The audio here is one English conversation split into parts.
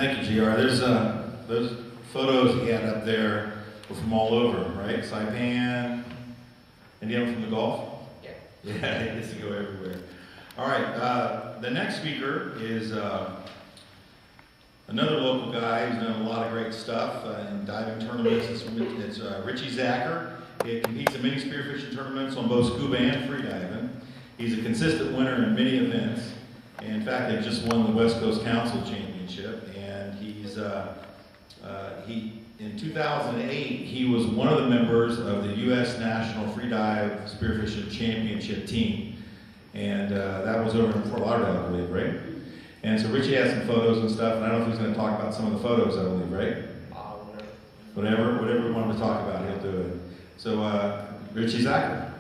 Thank you, GR. There's those photos he had up there were from all over, right? Saipan. Anyone from the Gulf? Yeah. Yeah, he gets to go everywhere. All right, the next speaker is another local guy who's done a lot of great stuff in diving tournaments. It's Richie Zacher. He competes in many spearfishing tournaments on both scuba and freediving. He's a consistent winner in many events. And in fact, they just won the West Coast Council Championship. And he's in 2008, he was one of the members of the U.S. National Freedive Spearfishing Championship team. And that was over in Fort Lauderdale, I believe, right? And so Richie has some photos and stuff, and I don't know if he's going to talk about some of the photos, I believe, right? Whatever we want him to talk about, he'll do it. So, Richie Zacher.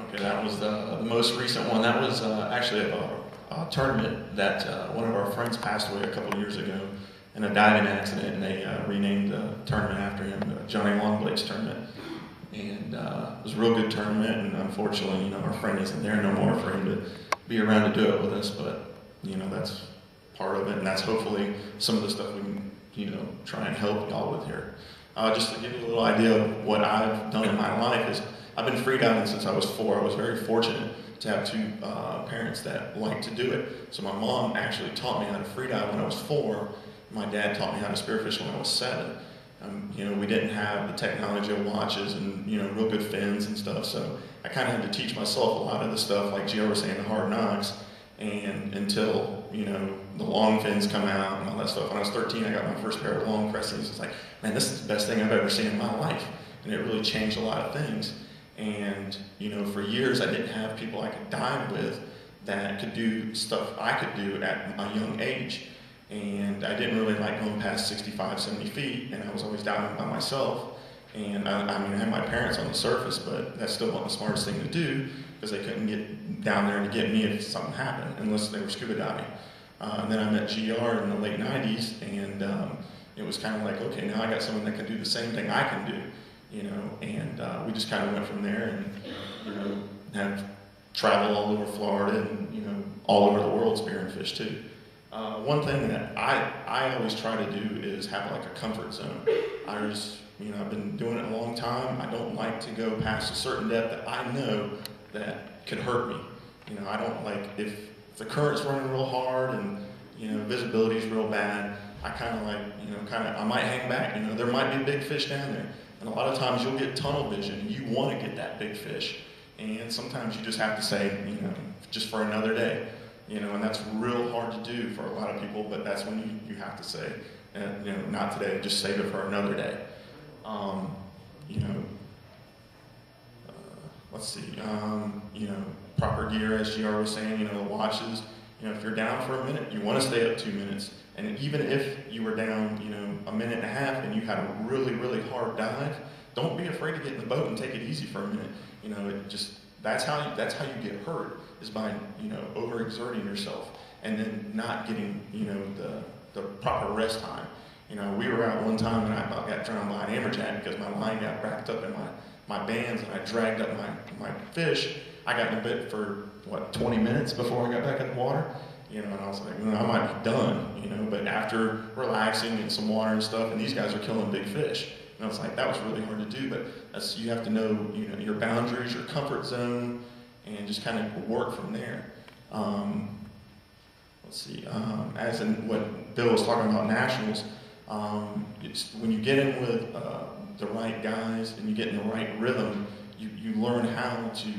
Okay, that was the most recent one. That was actually a tournament that one of our friends passed away a couple of years ago in a diving accident, and they renamed the tournament after him, the Johnny Longblake's tournament. And it was a real good tournament, and unfortunately, our friend isn't there no more for him to be around to do it with us, but, that's part of it, and that's hopefully some of the stuff we can, try and help y'all with here. Just to give you a little idea of what I've done in my life is, I've been freediving since I was 4. I was very fortunate to have 2 parents that liked to do it. So my mom actually taught me how to freedive when I was 4. My dad taught me how to spearfish when I was 7. We didn't have the technology of watches and, real good fins and stuff, so I kind of had to teach myself a lot of the stuff, like Gio was saying, the hard knocks, and until, the long fins come out and all that stuff. When I was 13, I got my first pair of long crescents. It's like, man, this is the best thing I've ever seen in my life, and it really changed a lot of things. And, for years, I didn't have people I could dive with that could do stuff I could do at a young age. And I didn't really like going past 65, 70 feet, and I was always diving by myself. And I had my parents on the surface, but that still wasn't the smartest thing to do, because they couldn't get down there to get me if something happened, unless they were scuba diving. And then I met GR in the late 90s, and it was kind of like, okay, now I got someone that can do the same thing I can do, and we just kind of went from there and, have traveled all over Florida and, all over the world spearing fish too. One thing that I always try to do is have like a comfort zone. I've been doing it a long time. I don't like to go past a certain depth that I know that could hurt me. I don't like, if the current's running real hard and, visibility's real bad, I kind of like, I might hang back. There might be big fish down there. And a lot of times you'll get tunnel vision and you want to get that big fish. And sometimes you just have to say, just for another day. And that's real hard to do for a lot of people, but that's when you have to say, not today, just save it for another day. Let's see, proper gear, as GR was saying, the watches, if you're down for a minute, you want to stay up 2 minutes. And even if you were down, a minute and a half and you had a really, really hard dive, don't be afraid to get in the boat and take it easy for a minute. That's how you get hurt, is by, overexerting yourself and then not getting, the proper rest time. We were out one time and I about got drowned by an amberjack because my line got wrapped up in my bands and I dragged up my fish. I got in a bit for, 20 minutes before I got back in the water? And I was like, I might be done, but after relaxing and some water and stuff, and these guys are killing big fish. And I was like, that was really hard to do, but you have to know, your boundaries, your comfort zone, and just kind of work from there. Let's see, as in what Bill was talking about nationals, when you get in with the right guys and you get in the right rhythm, you learn how to,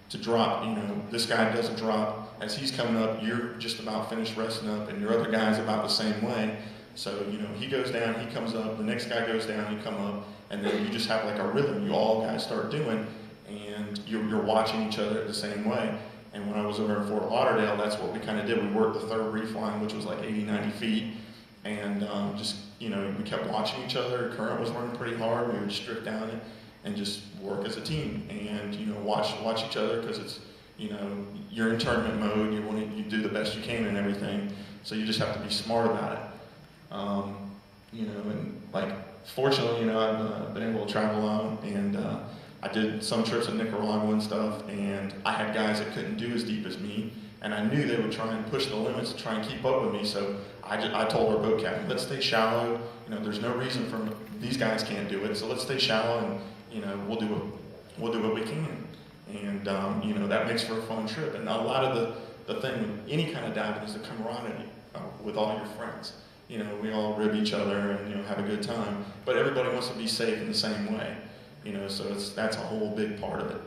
to drop, this guy doesn't drop. As he's coming up, you're just about finished resting up, and your other guy's about the same way. So, he goes down, he comes up, the next guy goes down, you come up, and then you just have like a rhythm you all guys start doing, and you're watching each other the same way. And when I was over in Fort Lauderdale, that's what we kind of did. We worked the third reef line, which was like 80, 90 feet, and we kept watching each other. The current was running pretty hard. We would strip down it and just work as a team, and watch each other, because it's, you're in tournament mode. You do the best you can and everything. So you just have to be smart about it. And like, fortunately, I've been able to travel out, and I did some trips in Nicaragua and stuff, and I had guys that couldn't do as deep as me, and I knew they would try and push the limits to try and keep up with me. So I told our boat captain, let's stay shallow. You know, there's no reason for these guys can't do it, so let's stay shallow, and you know, we'll do what we can. And you know, that makes for a fun trip. And a lot of the thing with any kind of diving is the camaraderie with all your friends. You know, we all rib each other and, you know, have a good time, but everybody wants to be safe in the same way. You know, so that's a whole big part of it.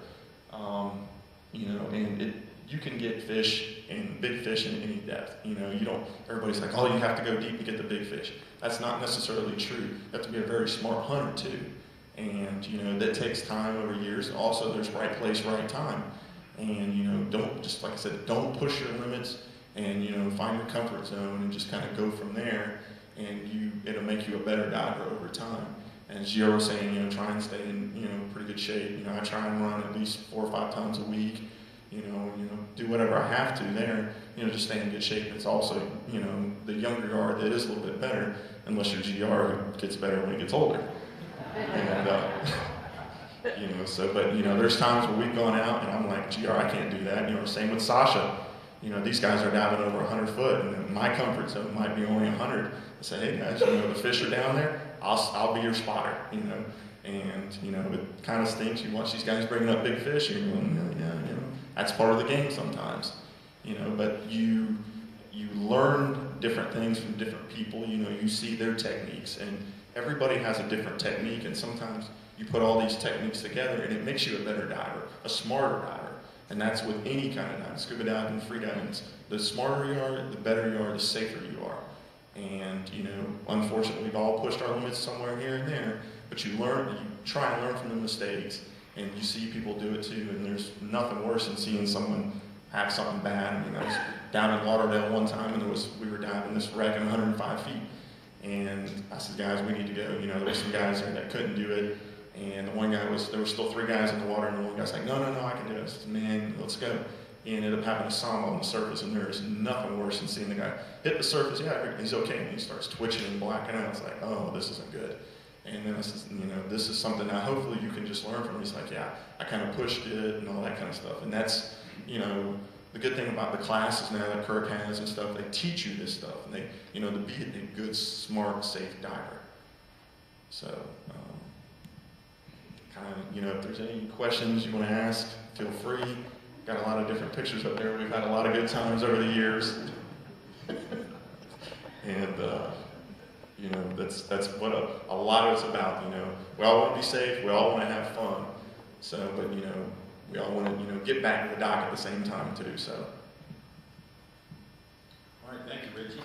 You know, and you can get big fish in any depth. You know, everybody's like, oh, you have to go deep to get the big fish. That's not necessarily true. You have to be a very smart hunter too. And, you know, that takes time over years. Also, there's right place, right time. And, you know, just like I said, don't push your limits, and, you know, find your comfort zone and just kind of go from there, and it'll make you a better diver over time. And as Gio was saying, you know, try and stay in, you know, pretty good shape. You know, I try and run at least 4 or 5 times a week, you know, do whatever I have to there, you know, just stay in good shape. It's also, you know, the younger you are, that is a little bit better, unless your GR gets better when it gets older. And, you know, so, but, you know, there's times where we've gone out and I'm like, GR, I can't do that. You know, same with Sasha. You know, these guys are diving over 100 foot, and my comfort zone might be only 100. I say, hey guys, you know, the fish are down there, I'll be your spotter, you know. And, you know, it kind of stinks. You watch these guys bringing up big fish, and you're going, yeah, you know, that's part of the game sometimes. You know, but you learn different things from different people. You know, you see their techniques, and everybody has a different technique, and sometimes you put all these techniques together, and it makes you a better diver, a smarter diver. And that's with any kind of diving, scuba diving, free diving. The smarter you are, the better you are, the safer you are. And, you know, unfortunately, we've all pushed our limits somewhere here and there, but you try and learn from the mistakes, and you see people do it too, and there's nothing worse than seeing someone have something bad. I mean, I was down in Lauderdale one time, and we were diving this wreck at 105 feet, and I said, guys, we need to go. You know, there were some guys there that couldn't do it, and the one guy there were still 3 guys in the water, and the one guy's like, no, I can do it. I said, man, let's go. He ended up having a samba on the surface, and there is nothing worse than seeing the guy hit the surface. Yeah, he's okay, and he starts twitching and blacking out. It's like, oh, this isn't good. And then I said, you know, this is something that hopefully you can just learn from. He's like, yeah, I kind of pushed it and all that kind of stuff. And that's, you know, the good thing about the classes now that Kirk has and stuff, they teach you this stuff, and they, you know, to be a good, smart, safe diver. So, kind of, you know, if there's any questions you want to ask, feel free. Got a lot of different pictures up there. We've had a lot of good times over the years. And, you know, that's what a lot of it's about, you know. We all want to be safe. We all want to have fun. So, but, you know, we all want to, you know, get back to the dock at the same time, too, so. All right, thank you, Richie.